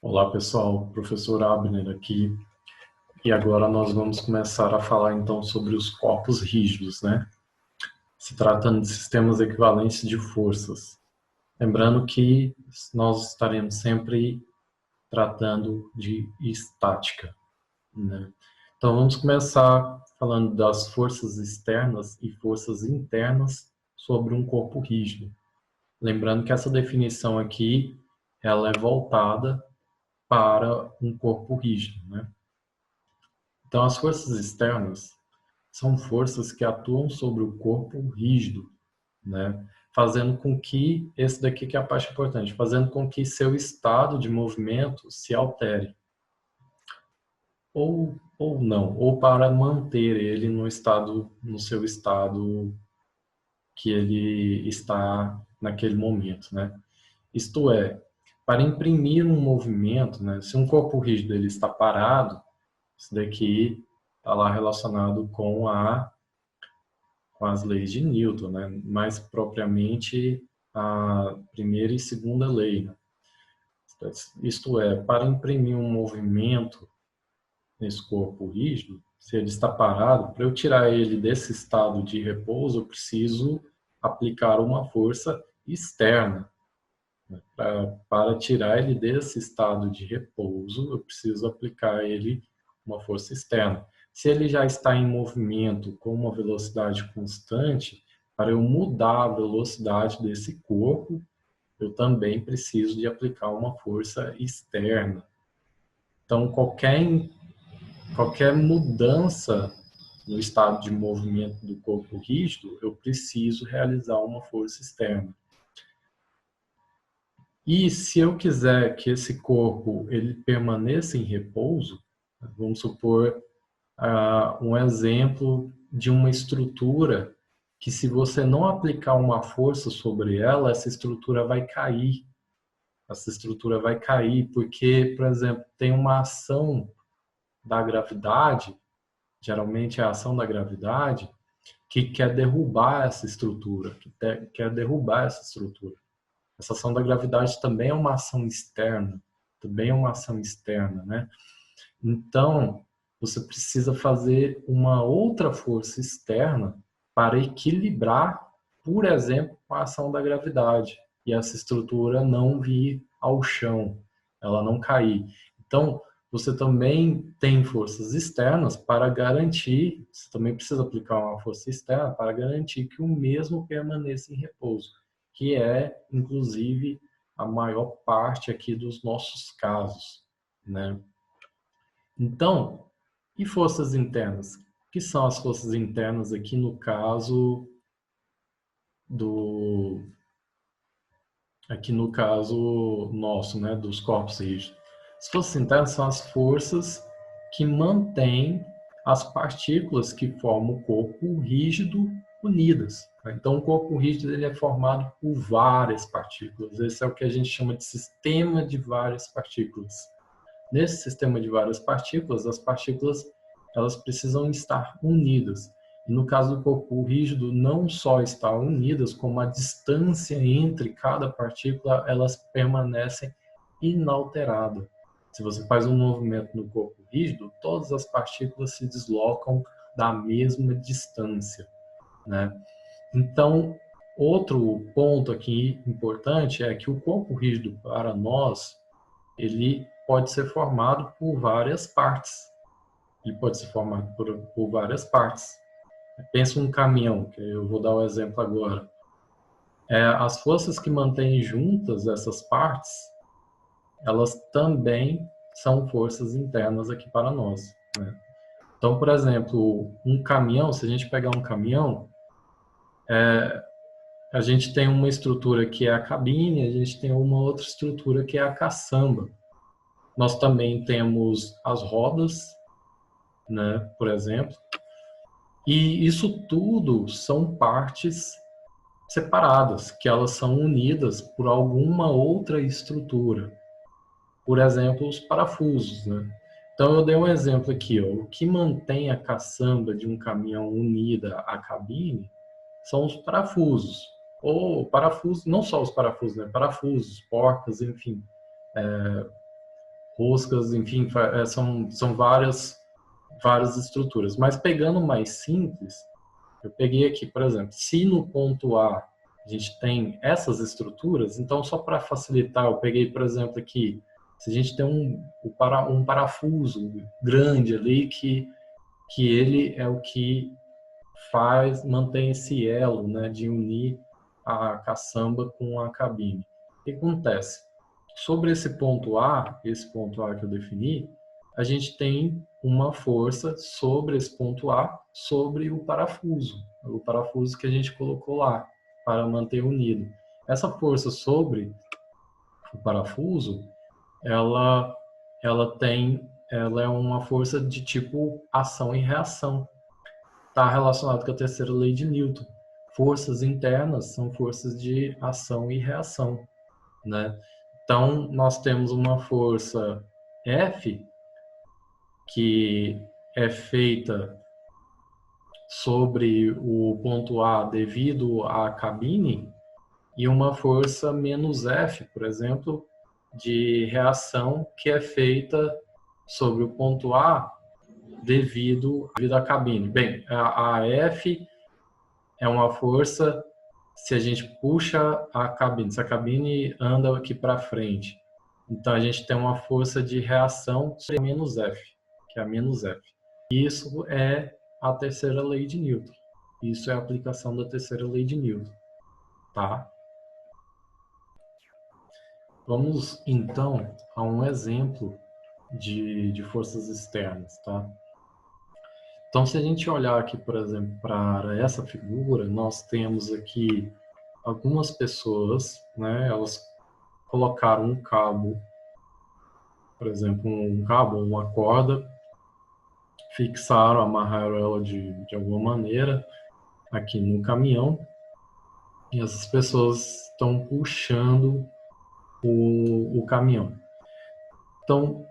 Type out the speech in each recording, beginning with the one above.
Olá pessoal, professor Abner aqui, e agora nós vamos começar a falar então sobre os corpos rígidos, né? Se tratando de sistemas equivalentes de forças. Lembrando que nós estaremos sempre tratando de estática, né? Então vamos começar falando das forças externas e forças internas sobre um corpo rígido. Lembrando que essa definição aqui, ela é voltada para um corpo rígido, né? Então, as forças externas são forças que atuam sobre o corpo rígido, né? Fazendo com que, esse daqui que é a parte importante, fazendo com que seu estado de movimento se altere. Ou não, ou para manter ele no seu estado que ele está naquele momento, né? Isto é, para imprimir um movimento, né? Se um corpo rígido ele está parado, isso daqui está lá relacionado com as leis de Newton, né? Mais propriamente a primeira e segunda lei, né? Isto é, para imprimir um movimento nesse corpo rígido, se ele está parado, para eu tirar ele desse estado de repouso, eu preciso aplicar uma força externa. Né? Para tirar ele desse estado de repouso, eu preciso aplicar ele uma força externa. Se ele já está em movimento com uma velocidade constante, para eu mudar a velocidade desse corpo, eu também preciso de aplicar uma força externa. Então, qualquer mudança no estado de movimento do corpo rígido, eu preciso realizar uma força externa. E se eu quiser que esse corpo ele permaneça em repouso, vamos supor um exemplo de uma estrutura que se você não aplicar uma força sobre ela, essa estrutura vai cair. Essa estrutura vai cair porque, por exemplo, tem uma ação da gravidade, geralmente é a ação da gravidade, que quer derrubar essa estrutura, quer derrubar essa estrutura. Essa ação da gravidade também é uma ação externa, também é uma ação externa, né? Então, você precisa fazer uma outra força externa para equilibrar, por exemplo, a ação da gravidade e essa estrutura não vir ao chão, ela não cair. Então, você também tem forças externas para garantir, você também precisa aplicar uma força externa para garantir que o mesmo permaneça em repouso, que é, inclusive, a maior parte aqui dos nossos casos, né? Então, e forças internas? O que são as forças internas aqui no caso do aqui no caso nosso, né, dos corpos rígidos? As forças internas são as forças que mantêm as partículas que formam o corpo rígido unidas. Então, o corpo rígido ele é formado por várias partículas. Esse é o que a gente chama de sistema de várias partículas. Nesse sistema de várias partículas, as partículas elas precisam estar unidas. E no caso do corpo rígido, não só está unidas, como a distância entre cada partícula, elas permanecem inalteradas. Se você faz um movimento no corpo rígido, todas as partículas se deslocam da mesma distância, né? Então, outro ponto aqui importante é que o corpo rígido para nós ele pode ser formado por várias partes. Ele pode ser formado por várias partes. Pensa um caminhão, que eu vou dar o um exemplo agora. As forças que mantêm juntas essas partes, elas também são forças internas aqui para nós, né? Então, por exemplo, um caminhão, se a gente pegar um caminhão, a gente tem uma estrutura que é a cabine, a gente tem uma outra estrutura que é a caçamba. Nós também temos as rodas, né, por exemplo. E isso tudo são partes separadas, que elas são unidas por alguma outra estrutura. Por exemplo, os parafusos, né? Então eu dei um exemplo aqui, ó. O que mantém a caçamba de um caminhão unida à cabine são os parafusos. Ou parafusos, não só os parafusos, né? Parafusos, porcas, enfim. roscas, enfim, são várias estruturas. Mas pegando mais simples, eu peguei aqui, por exemplo, se no ponto A a gente tem essas estruturas, então só para facilitar, eu peguei, por exemplo, aqui, se a gente tem um parafuso grande ali que ele é o que mantém esse elo, né, de unir a caçamba com a cabine. O que acontece? Sobre esse ponto A que eu defini, a gente tem uma força sobre esse ponto A, sobre o parafuso que a gente colocou lá para manter unido. Essa força sobre o parafuso, ela ela é uma força de tipo ação e reação. Está relacionado com a terceira lei de Newton. Forças internas são forças de ação e reação, né? Então, nós temos uma força F, que é feita sobre o ponto A devido à cabine, e uma força menos F, por exemplo, de reação, que é feita sobre o ponto A devido à cabine. Bem, a F é uma força se a gente puxa a cabine, se a cabine anda aqui para frente. Então a gente tem uma força de reação sobre a menos F, que é a menos F. Isso é a terceira lei de Newton. Isso é a aplicação da terceira lei de Newton, tá? Vamos então a um exemplo de forças externas, tá? Então, se a gente olhar aqui, por exemplo, para essa figura, nós temos aqui algumas pessoas, né? Elas colocaram um cabo, por exemplo, um cabo, uma corda, fixaram, amarraram ela de alguma maneira aqui no caminhão, e essas pessoas estão puxando o caminhão. Então,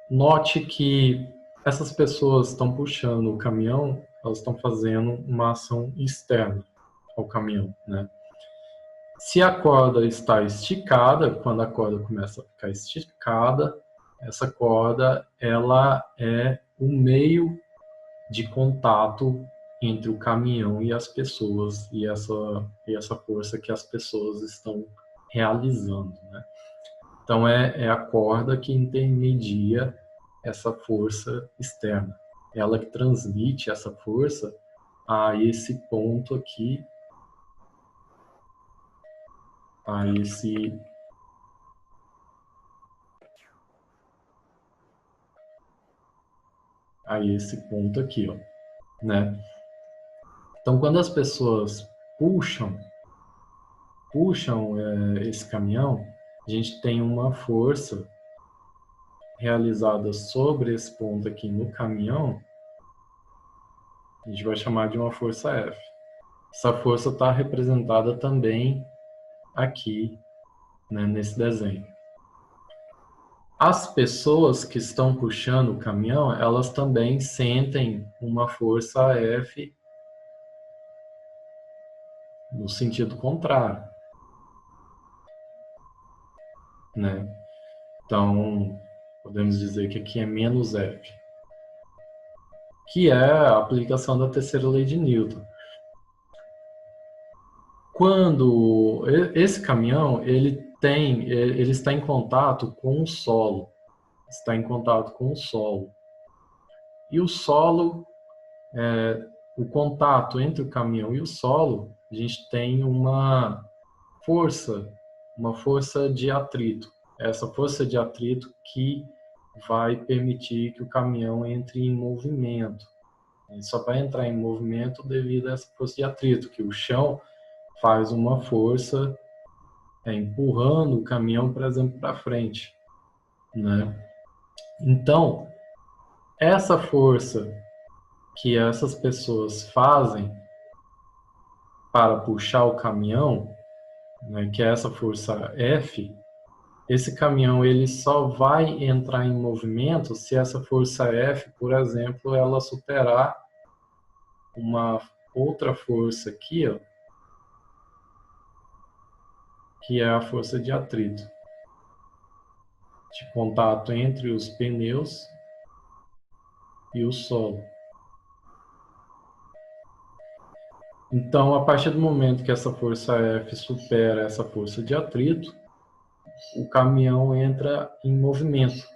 note que essas pessoas estão puxando o caminhão, elas estão fazendo uma ação externa ao caminhão, né? Se a corda está esticada, quando a corda começa a ficar esticada, essa corda ela é o meio de contato entre o caminhão e as pessoas, e essa força que as pessoas estão realizando, né? Então é a corda que intermedia essa força externa. Ela que transmite essa força a esse ponto aqui, a esse ponto aqui, ó, né? Então, quando as pessoas puxam esse caminhão, a gente tem uma força realizada sobre esse ponto aqui no caminhão, a gente vai chamar de uma força F. Essa força está representada também aqui, né, nesse desenho. As pessoas que estão puxando o caminhão, elas também sentem uma força F no sentido contrário, né? Então, podemos dizer que aqui é menos F, que é a aplicação da terceira lei de Newton. Quando esse caminhão, ele está em contato com o solo, E o solo, o contato entre o caminhão e o solo, a gente tem uma força de atrito. Essa força de atrito que vai permitir que o caminhão entre em movimento. Ele só vai entrar em movimento devido a essa força de atrito, que o chão faz uma força empurrando o caminhão, por exemplo, para frente, né? Então, essa força que essas pessoas fazem para puxar o caminhão, né, que é essa força F, esse caminhão ele só vai entrar em movimento se essa força F, por exemplo, ela superar uma outra força aqui, ó, que é a força de atrito. de contato entre os pneus e o solo. Então, a partir do momento que essa força F supera essa força de atrito, o caminhão entra em movimento,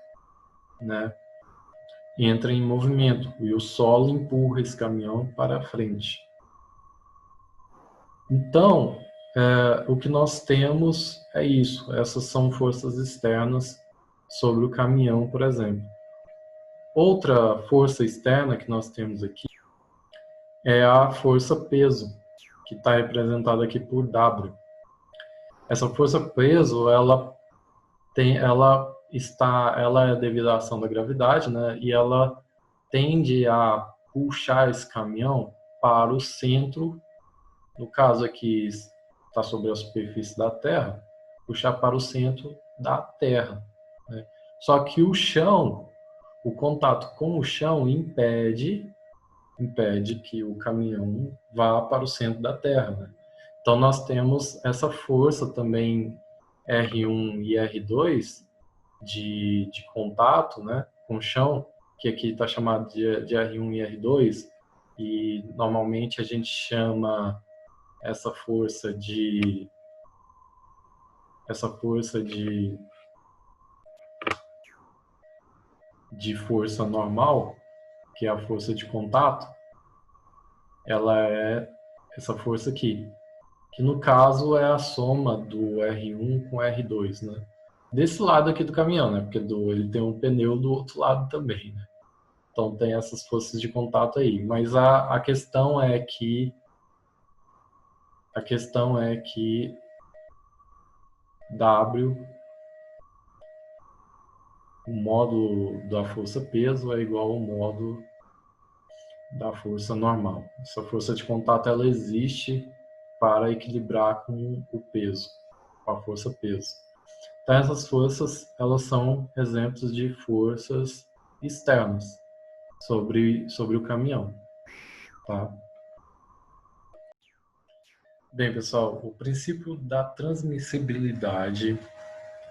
né? Entra em movimento e o solo empurra esse caminhão para frente. Então, o que nós temos é isso. Essas são forças externas sobre o caminhão, por exemplo. Outra força externa que nós temos aqui é a força peso, que está representada aqui por W. Essa força peso, ela é devido à ação da gravidade, né? E ela tende a puxar esse caminhão para o centro, no caso aqui está sobre a superfície da Terra, puxar para o centro da Terra, né? Só que o chão, o contato com o chão impede que o caminhão vá para o centro da Terra, né? Então nós temos essa força também R1 e R2 de contato, né, com o chão, que aqui está chamado de R1 e R2, e normalmente a gente chama essa força de força normal, que é a força de contato. Ela é essa força aqui, que no caso é a soma do R1 com R2, né? Desse lado aqui do caminhão, né? Porque ele tem um pneu do outro lado também, né? Então tem essas forças de contato aí. Mas a questão é que W, o módulo da força peso é igual ao módulo da força normal. Essa força de contato ela existe para equilibrar com o peso, com a força peso. Então essas forças elas são exemplos de forças externas sobre o caminhão, tá? Bem, pessoal, o princípio da transmissibilidade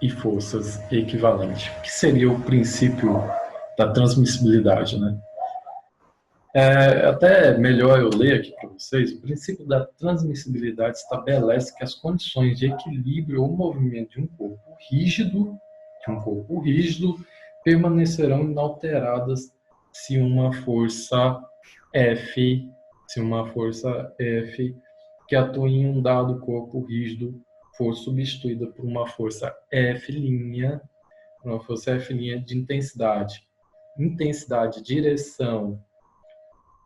e forças equivalentes. O que seria o princípio da transmissibilidade, né? É até melhor eu ler aqui para vocês. O princípio da transmissibilidade estabelece que as condições de equilíbrio ou movimento de um corpo rígido permanecerão inalteradas se uma força F que atua em um dado corpo rígido for substituída por uma força F', de intensidade, direção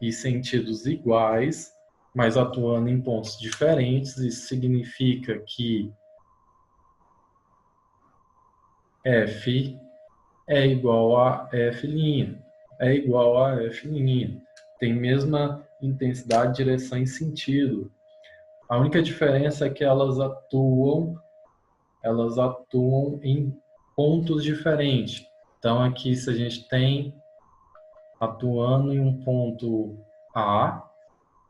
e sentidos iguais, mas atuando em pontos diferentes. Isso significa que F é igual a F', tem mesma intensidade, direção e sentido. A única diferença é que elas atuam em pontos diferentes. Então aqui, se a gente tem atuando em um ponto A,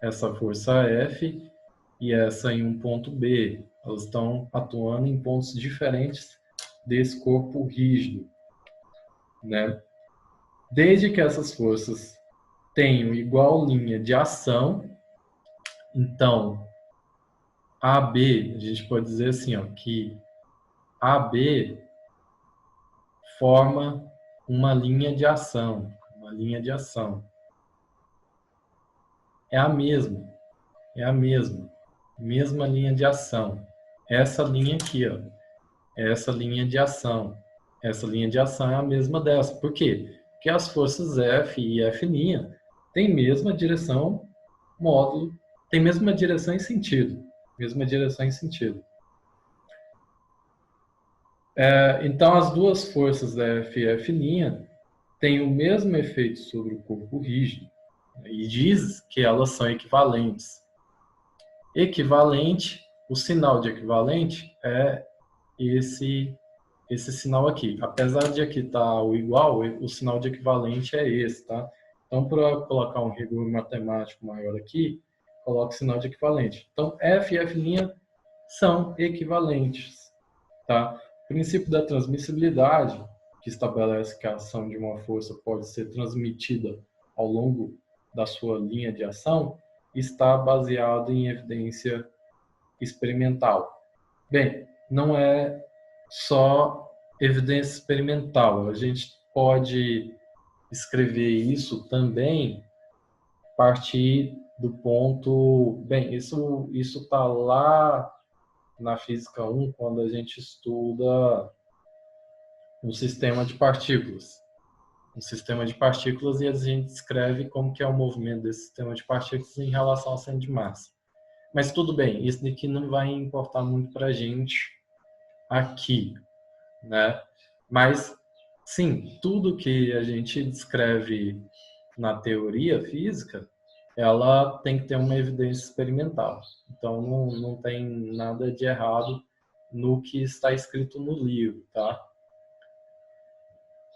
essa força F, e essa em um ponto B, elas estão atuando em pontos diferentes desse corpo rígido, né? Desde que essas forças tenham igual linha de ação, então AB, a gente pode dizer assim, ó, que AB forma uma linha de ação. É a mesma linha de ação. Essa linha aqui, ó, essa linha de ação. Essa linha de ação é a mesma dessa. Por quê? Porque as forças F e F' têm mesma direção, tem mesma direção e sentido. Então, as duas forças da F e F' têm o mesmo efeito sobre o corpo rígido, e diz que elas são equivalentes. O sinal de equivalente é esse sinal aqui. Apesar de aqui estar o igual, o sinal de equivalente é esse, tá? Então, para colocar um rigor matemático maior aqui, coloque o sinal de equivalente. Então, F e F' são equivalentes, tá? O princípio da transmissibilidade que estabelece que a ação de uma força pode ser transmitida ao longo da sua linha de ação, está baseado em evidência experimental. Bem, não é só evidência experimental, a gente pode escrever isso também a partir do ponto... Bem, isso está lá na Física 1, quando a gente estuda um sistema de partículas. Um sistema de partículas, e a gente descreve como que é o movimento desse sistema de partículas em relação ao centro de massa. Mas tudo bem, isso daqui não vai importar muito para a gente aqui, né? Mas, sim, tudo que a gente descreve na teoria física, ela tem que ter uma evidência experimental. Então, não tem nada de errado no que está escrito no livro, tá?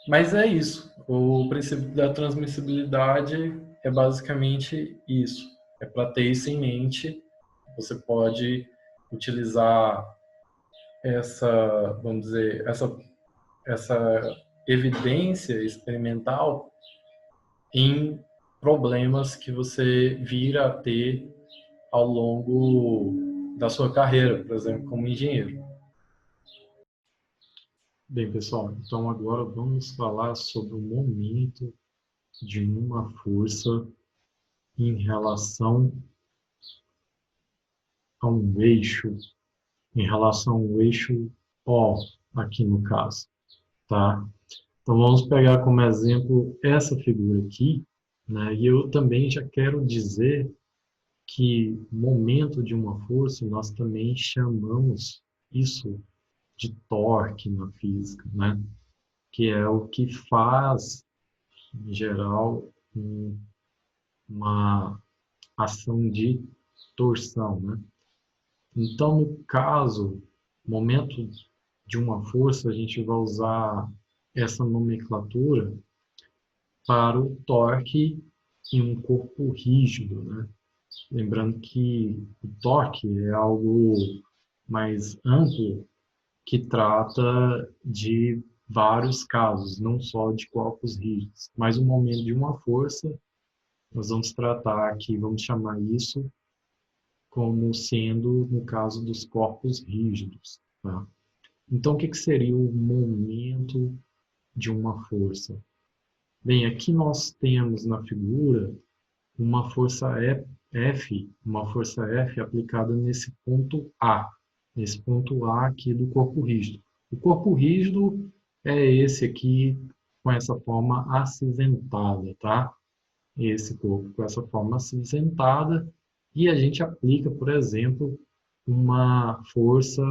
Mas é isso. O princípio da transmissibilidade é basicamente isso. É para ter isso em mente. Você pode utilizar essa, vamos dizer, essa evidência experimental em problemas que você vira a ter ao longo da sua carreira, por exemplo, como engenheiro. Bem, pessoal, então agora vamos falar sobre o momento de uma força em relação a um eixo, em relação ao eixo O, aqui no caso, tá? Então vamos pegar como exemplo essa figura aqui, né? E eu também já quero dizer que momento de uma força nós também chamamos isso de torque na física, né? Que é o que faz, em geral, uma ação de torção, né? Então, no caso, momento de uma força, a gente vai usar essa nomenclatura para o torque em um corpo rígido, né? Lembrando que o torque é algo mais amplo que trata de vários casos, não só de corpos rígidos. Mas o momento de uma força, nós vamos tratar aqui, vamos chamar isso como sendo no caso dos corpos rígidos. Tá? Então, o que seria o momento de uma força? Bem, aqui nós temos na figura uma força F, uma força F aplicada nesse ponto A, nesse ponto A aqui do corpo rígido. O corpo rígido é esse aqui com essa forma acinzentada, tá? Esse corpo com essa forma acinzentada, e a gente aplica, por exemplo, uma força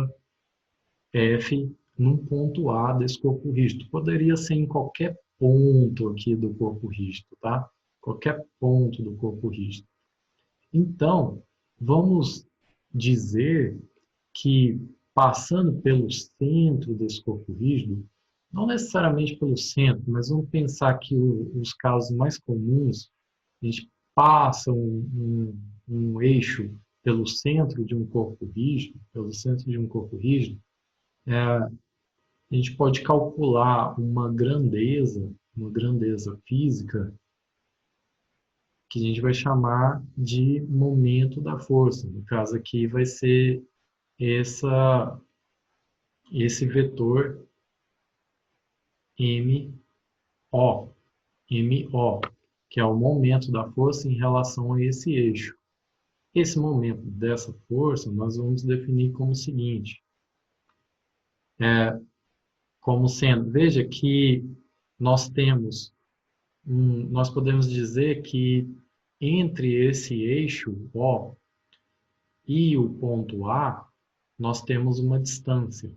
F num ponto A desse corpo rígido. Poderia ser em qualquer ponto aqui do corpo rígido, tá? Qualquer ponto do corpo rígido. Então, vamos dizer que passando pelo centro desse corpo rígido, não necessariamente pelo centro, mas vamos pensar que os casos mais comuns, a gente passa um eixo pelo centro de um corpo rígido, a gente pode calcular uma grandeza física que a gente vai chamar de momento da força. No caso aqui vai ser esse vetor MO, que é o momento da força em relação a esse eixo. Esse momento dessa força nós vamos definir como o seguinte, como sendo, veja que nós temos, nós podemos dizer que entre esse eixo O e o ponto A, nós temos uma distância.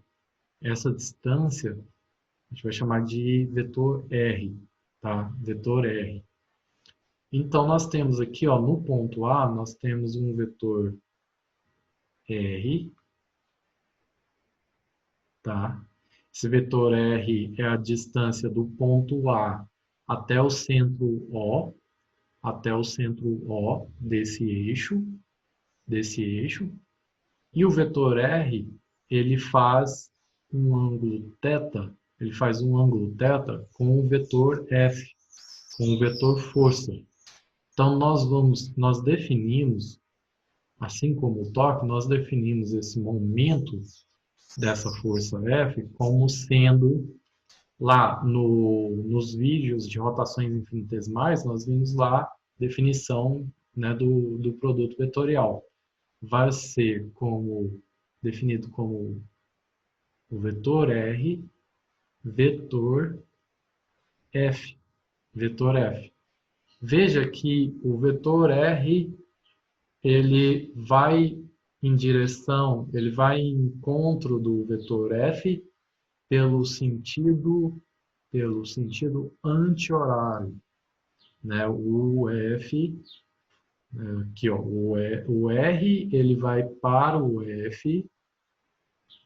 Essa distância a gente vai chamar de vetor R, tá? Vetor R. Então, nós temos aqui, ó, no ponto A, nós temos um vetor R, tá? Esse vetor R é a distância do ponto A até o centro O desse eixo, e o vetor R, ele faz um ângulo θ ele faz um ângulo θ com o vetor F, com o vetor força. Então, nós definimos, assim como o torque, nós definimos esse momento dessa força F como sendo, lá nos vídeos de rotações infinitesimais, nós vimos lá definição, né, do produto vetorial. Vai ser definido como o vetor R, vetor F, vetor F. Veja que o vetor R, ele vai em encontro do vetor F pelo sentido anti-horário, né? O F, aqui, ó, o R, ele vai para o F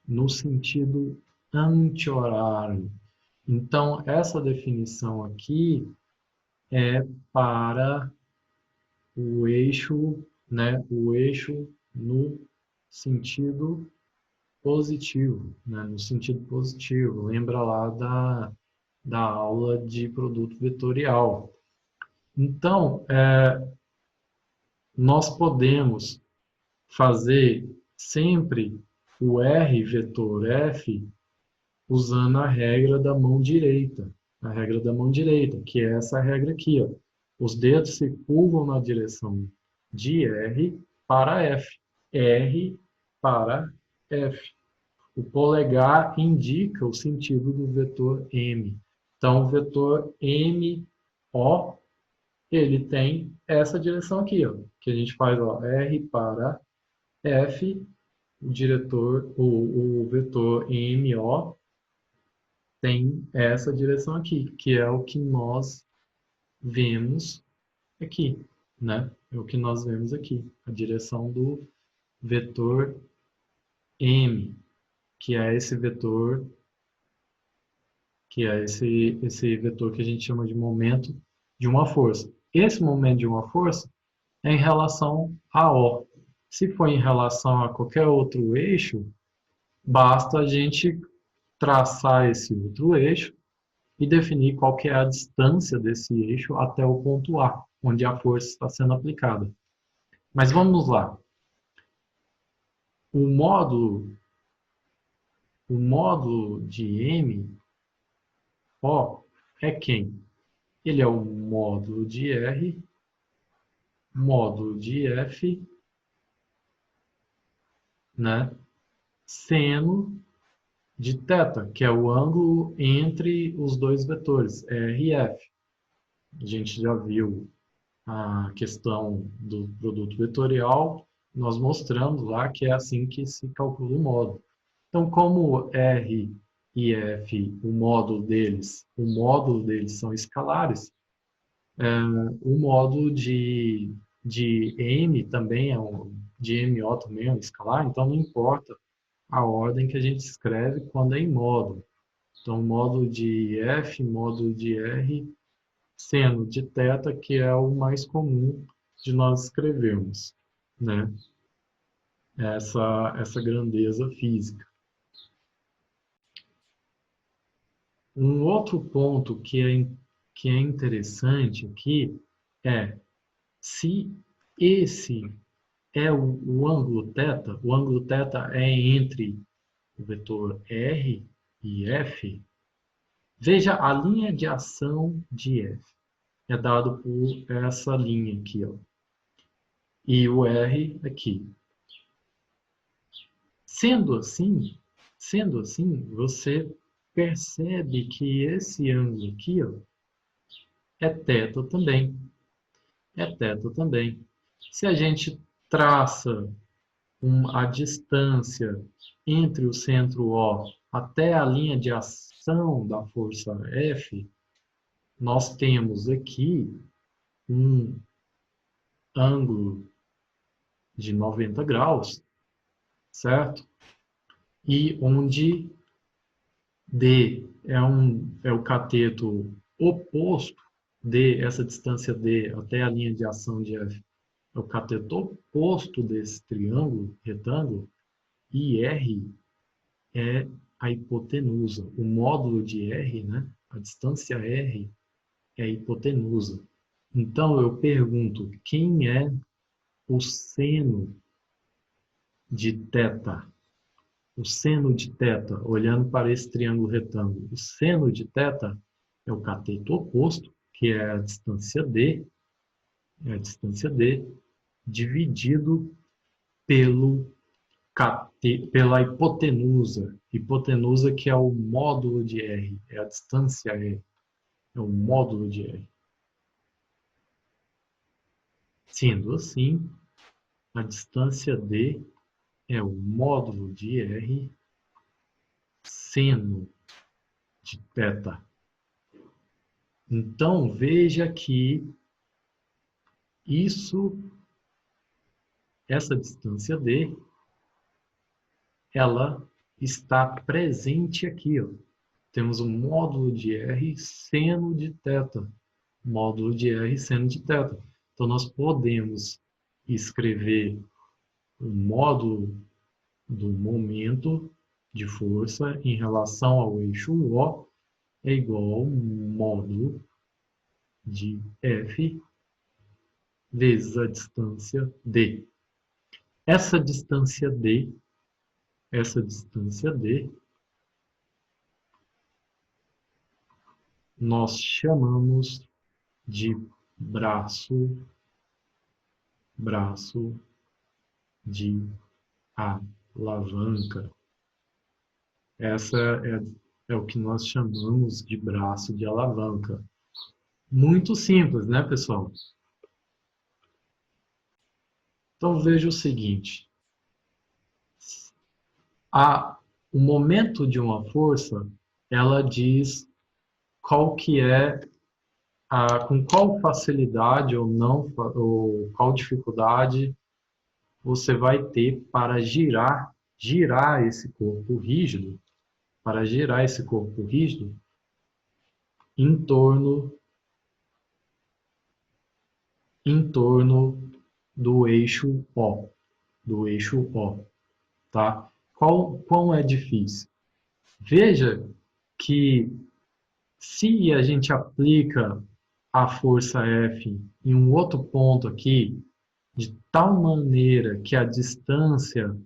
no sentido anti-horário. Então, essa definição aqui é para o eixo, né? O eixo no sentido positivo, né? No sentido positivo. Lembra lá da aula de produto vetorial. Então, nós podemos fazer sempre o R vetor F usando a regra da mão direita. A regra da mão direita, que é essa regra aqui, ó. Os dedos se curvam na direção de R para F. R para F. O polegar indica o sentido do vetor M. Então, o vetor MO, ele tem essa direção aqui, ó, que a gente faz, ó, R para F, o vetor MO tem essa direção aqui, que é o que nós vemos aqui, né? É o que nós vemos aqui, a direção do vetor M, que é esse vetor, esse vetor que a gente chama de momento de uma força. Esse momento de uma força é em relação a O. Se for em relação a qualquer outro eixo, basta a gente traçar esse outro eixo e definir qual que é a distância desse eixo até o ponto A, onde a força está sendo aplicada. Mas vamos lá. O módulo de M, O, é quem? Ele é o módulo de R, módulo de F, né? Seno de θ, que é o ângulo entre os dois vetores, R e F. A gente já viu a questão do produto vetorial, nós mostramos lá que é assim que se calcula o módulo. Então, como R e F, o módulo deles são escalares, o módulo de M também de MO também é um escalar, então não importa a ordem que a gente escreve quando é em módulo. Então, módulo de F, módulo de R, seno de θ, que é o mais comum de nós escrevermos, né? Essa grandeza física. Um outro ponto que é interessante aqui é se esse é o ângulo θ, o ângulo θ é entre o vetor R e F, veja a linha de ação de F. É dado por essa linha aqui, ó. E o R aqui. Sendo assim, você percebe que esse ângulo aqui, ó, é θ também. É θ também. Se a gente traça a distância entre o centro O até a linha de ação da força F, nós temos aqui um ângulo de 90 graus, certo? E onde D é o cateto oposto, essa distância D até a linha de ação de F, é o cateto oposto desse triângulo, retângulo, e R é a hipotenusa. O módulo de R, né? A distância R é a hipotenusa. Então, eu pergunto, quem é o seno de θ? O seno de θ, olhando para esse triângulo retângulo, o seno de θ é o cateto oposto, que é a distância D, dividido pela hipotenusa que é o módulo de R, é a distância R, é o módulo de R. Sendo assim, a distância D é o módulo de R seno de θ. Então, veja que essa distância D, ela está presente aqui. Ó. Temos um módulo de R seno de θ. Módulo de R seno de θ. Então, nós podemos escrever o módulo do momento de força em relação ao eixo O é igual ao módulo de F vezes a distância D. Essa distância D nós chamamos de braço de alavanca. Essa é o que nós chamamos de braço de alavanca. Muito simples, né, pessoal? Então, veja o seguinte. O momento de uma força, ela diz qual que é, com qual facilidade ou não, ou qual dificuldade você vai ter para girar esse corpo rígido, em torno do eixo O, tá? Quão é difícil? Veja que se a gente aplica a força F em um outro ponto aqui, de tal maneira que a distância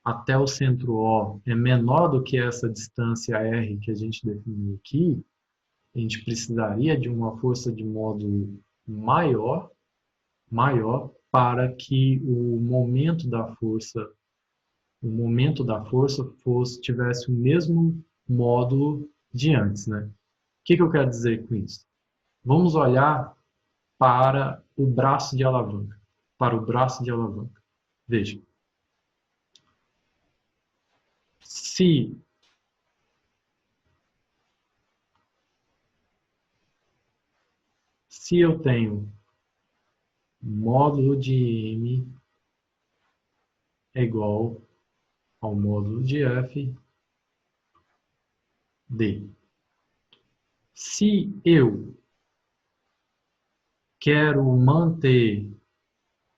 até o centro O é menor do que essa distância R que a gente definiu aqui, a gente precisaria de uma força de módulo maior para que o momento da força tivesse o mesmo módulo de antes, né? O que eu quero dizer com isso? Vamos olhar para o braço de alavanca. Veja. Se eu tenho módulo de M é igual ao módulo de F D. Se eu quero manter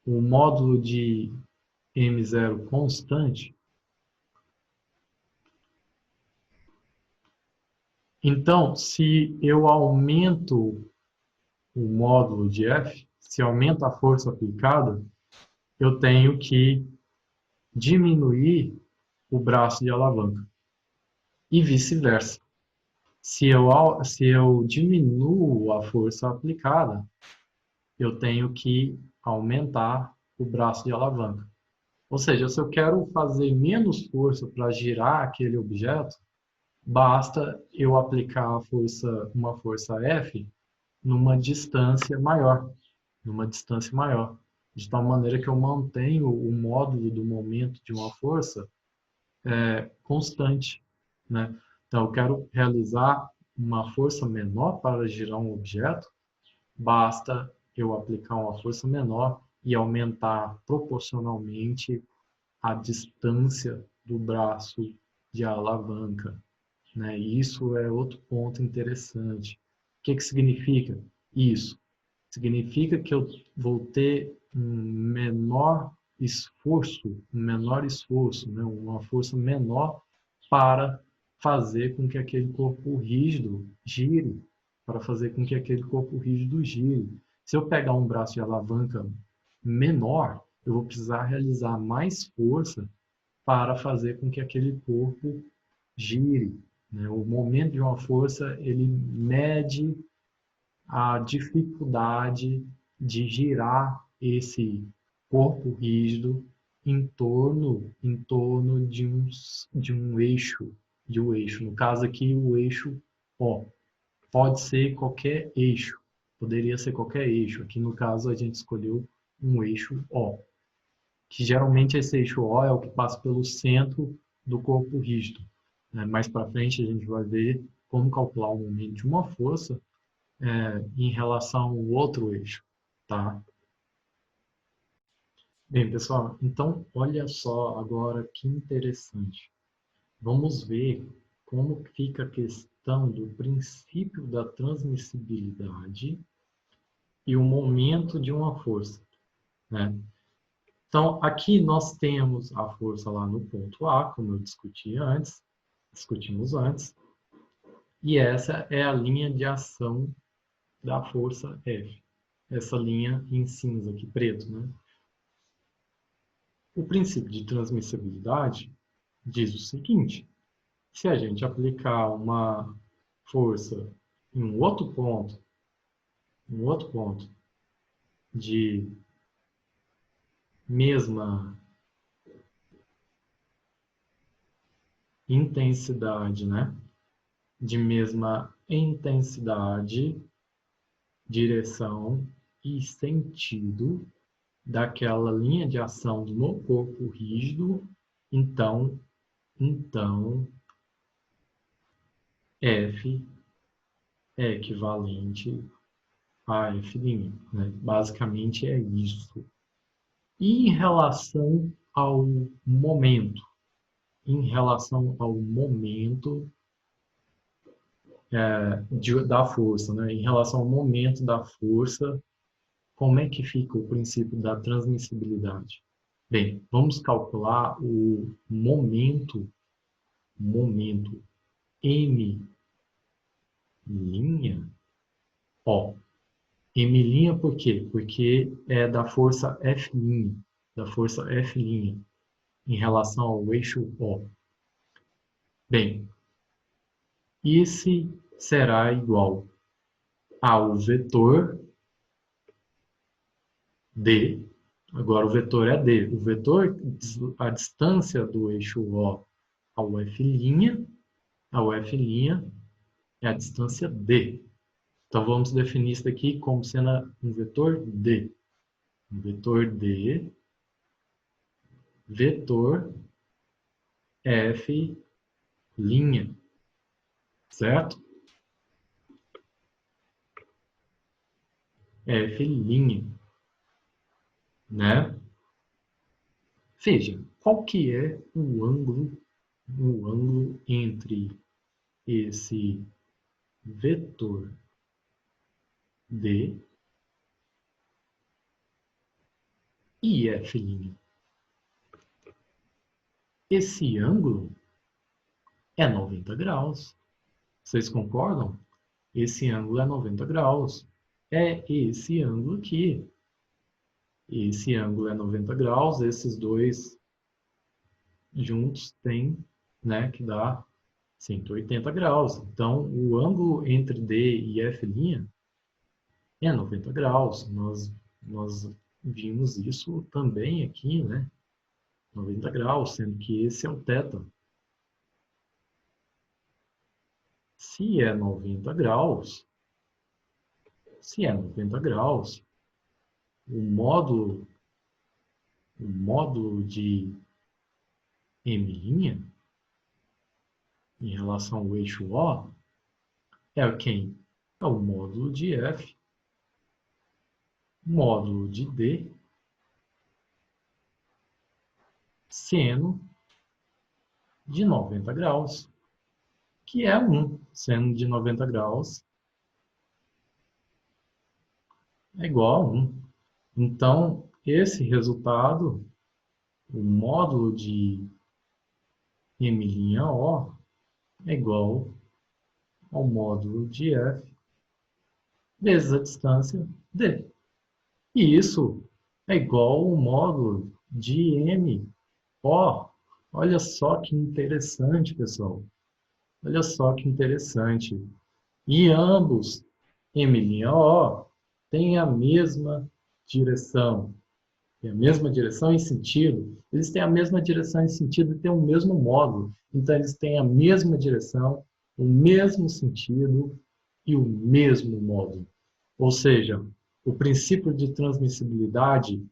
o módulo de M0 constante, então, se eu aumento o módulo de F, se aumenta a força aplicada, eu tenho que diminuir o braço de alavanca. E vice-versa. Se eu diminuo a força aplicada, eu tenho que aumentar o braço de alavanca. Ou seja, se eu quero fazer menos força para girar aquele objeto, basta eu aplicar uma força F numa distância maior, de tal maneira que eu mantenho o módulo do momento de uma força constante, né? Então, eu quero realizar uma força menor para girar um objeto, basta eu aplicar uma força menor e aumentar proporcionalmente a distância do braço de alavanca, né? E isso é outro ponto interessante. O que significa isso? Significa que eu vou ter um menor esforço, né? Uma força menor para fazer com que aquele corpo rígido gire, para fazer com que aquele corpo rígido gire. Se eu pegar um braço de alavanca menor, eu vou precisar realizar mais força para fazer com que aquele corpo gire, né? O momento de uma força, ele mede a dificuldade de girar esse corpo rígido em torno de um eixo, No caso aqui, o eixo O. Pode ser qualquer eixo, poderia ser qualquer eixo. Aqui no caso a gente escolheu um eixo O, que geralmente esse eixo O é o que passa pelo centro do corpo rígido. Mais para frente a gente vai ver como calcular o momento de uma força em relação ao outro eixo, tá? Bem, pessoal, então olha só agora que interessante. Vamos ver como fica a questão do princípio da transmissibilidade e o momento de uma força, né? Então, aqui nós temos a força lá no ponto A, como eu discutimos antes, e essa é a linha de ação da força F. Essa linha em cinza aqui, preto, né? O princípio de transmissibilidade diz o seguinte: se a gente aplicar uma força em um outro ponto de mesma intensidade, né? De mesma intensidade, direção e sentido daquela linha de ação no corpo rígido, então F é equivalente a F', né? Basicamente é isso. E em relação ao momento da força, né? Em relação ao momento da força, como é que fica o princípio da transmissibilidade? Bem, vamos calcular o momento M', ó, M' por quê? Porque é da força F', em relação ao eixo O. Bem, esse será igual ao vetor D. Agora o vetor é D. O vetor, a distância do eixo O ao F', é a distância D. Então vamos definir isso daqui como sendo um vetor D. Um vetor D, vetor F', certo? F', né? Veja, qual que é o ângulo entre esse vetor D e F'? Esse ângulo é 90 graus. Vocês concordam? Esse ângulo é 90 graus. É esse ângulo aqui. Esse ângulo é 90 graus. Esses dois juntos têm, né, que dar 180 graus. Então, o ângulo entre D e F' é 90 graus. Nós vimos isso também aqui, né? 90 graus, sendo que esse é o θ. Se é 90 graus, o módulo de M' em relação ao eixo O é quem? É o módulo de F, módulo de D, seno de 90 graus, que é 1. Seno de 90 graus é igual a 1. Então, esse resultado, o módulo de M'O, é igual ao módulo de F vezes a distância D. E isso é igual ao módulo de M. Ó, olha só que interessante, pessoal. Olha só que interessante. E ambos, M', têm a mesma direção. Tem a mesma direção e sentido. Eles têm a mesma direção e sentido e têm o mesmo módulo. Então, eles têm a mesma direção, o mesmo sentido e o mesmo módulo. Ou seja, o princípio de transmissibilidade,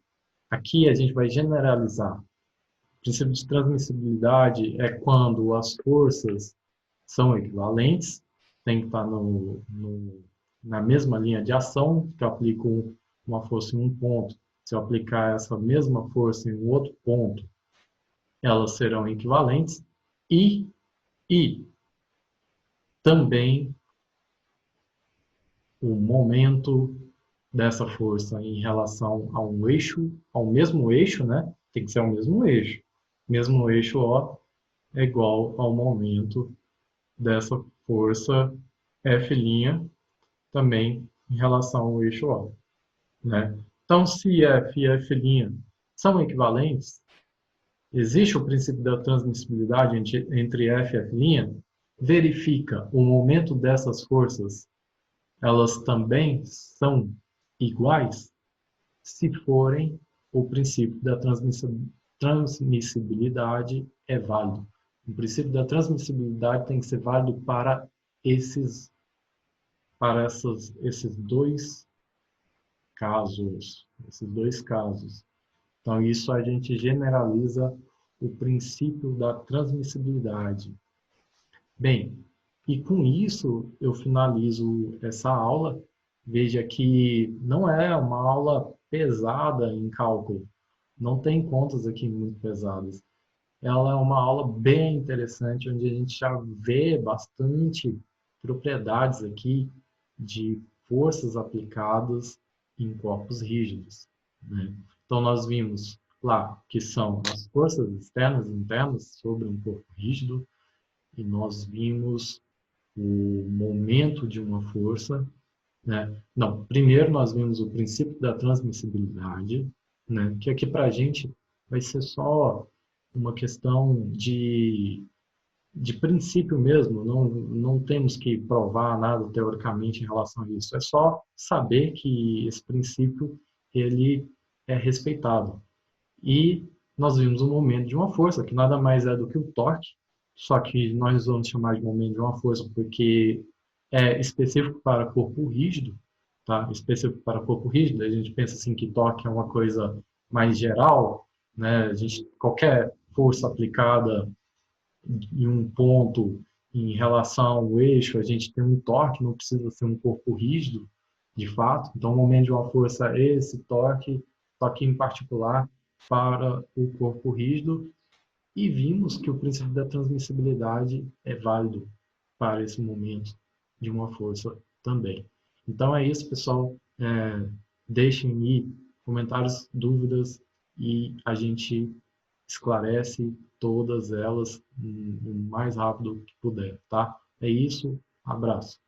aqui a gente vai generalizar. O princípio de transmissibilidade é quando as forças são equivalentes, tem que estar na mesma linha de ação, que eu aplico uma força em um ponto. Se eu aplicar essa mesma força em um outro ponto, elas serão equivalentes. E também o momento dessa força em relação a um eixo, ao mesmo eixo, né? Tem que ser o mesmo eixo. Mesmo eixo O é igual ao momento dessa força F' também em relação ao eixo O, né? Então, se F e F' são equivalentes, existe o princípio da transmissibilidade entre F e F', verifica o momento dessas forças, elas também são iguais se forem o princípio da transmissibilidade é válido. O princípio da transmissibilidade tem que ser válido para esses dois casos. Esses dois casos. Então, isso a gente generaliza o princípio da transmissibilidade. Bem, e com isso eu finalizo essa aula. Veja que não é uma aula pesada em cálculo. Não tem contas aqui muito pesadas. Ela é uma aula bem interessante, onde a gente já vê bastante propriedades aqui de forças aplicadas em corpos rígidos, né? Então, nós vimos lá que são as forças externas e internas sobre um corpo rígido, e nós vimos o momento de uma força, né? Não, primeiro nós vimos o princípio da transmissibilidade, né? Que aqui para a gente vai ser só uma questão de princípio mesmo, não temos que provar nada teoricamente em relação a isso, é só saber que esse princípio ele é respeitado. E nós vimos o momento de uma força, que nada mais é do que o torque, só que nós vamos chamar de momento de uma força porque é específico para corpo rígido, tá? Específico para corpo rígido, a gente pensa assim que torque é uma coisa mais geral, né? Qualquer força aplicada em um ponto em relação ao eixo, a gente tem um torque, não precisa ser um corpo rígido, de fato. Então, o momento de uma força é esse torque, torque em particular para o corpo rígido, e vimos que o princípio da transmissibilidade é válido para esse momento de uma força também. Então é isso, pessoal. Deixem aí comentários, dúvidas e a gente esclarece todas elas o mais rápido que puder, tá? É isso, abraço.